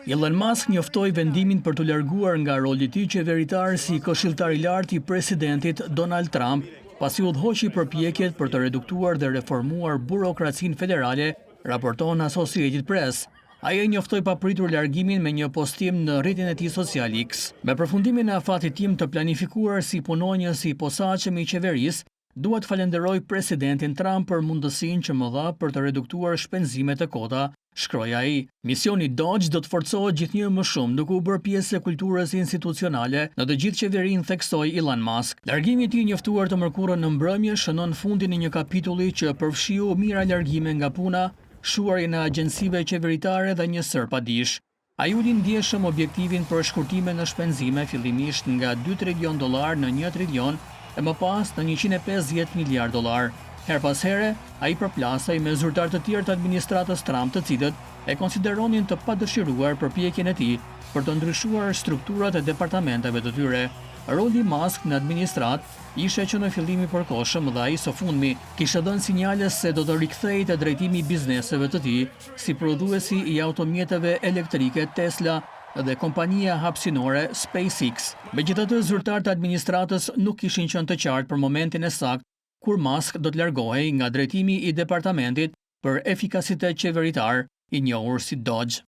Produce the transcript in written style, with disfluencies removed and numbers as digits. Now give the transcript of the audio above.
Elon Musk njoftoi vendimin për të larguar nga roli i tij qeveritar si këshilltar i lartë i presidentit Donald Trump, pasi udhëhoqi përpjekjet për të reduktuar dhe reformuar burokracinë federale, raporton Associated Press. Ai e njoftoi papritur largimin me një postim në rrjetin e tij social X. Me përfundimin e afatit tim të planifikuar si punonjës i posaçëm i qeverisë, dua të falenderoj presidentin Trump për mundësinë që më dha për të reduktuar shpenzimet e kota, shkroi ai. Misioni Dodge do të forcohet gjithnjë më shumë, duke u bërë pjesë e kulturës institucionale në të gjithë qeverinë, theksoi Elon Musk. Largimi i tij i njoftuar të mërkurën në mbrëmje shënon fundin e një kapitulli që përfshiu mira largime nga puna, shuarjen e agjencive qeveritare dhe një sër padish. Ai uli ndjeshëm objektivin për shkurtime në shpenzime, fillimisht nga $2 trilion në $1 trilion e më pas në $150 miliard. Her pas here, ai përplasej me zyrtar të tjerë të administratës Trump, të cilët e konsideronin të padëshiruar përpjekjen e tij për të ndryshuar strukturat e departamenteve të tyre. Roli i Musk në administrat ishte që në fillim i përkohshëm dhe ai së fundmi kishte dhënë sinjale se do të rikthehej te drejtimi i bizneseve të tij, si prodhuesi i automjeteve elektrike Tesla dhe kompania hapësinore SpaceX. Megjithatë, zyrtarët e administratës nuk kishin qenë të qartë për momentin e saktë kur Musk do të largohej nga drejtimi i departamentit për efikasitet qeveritar, i njohur si Dodge.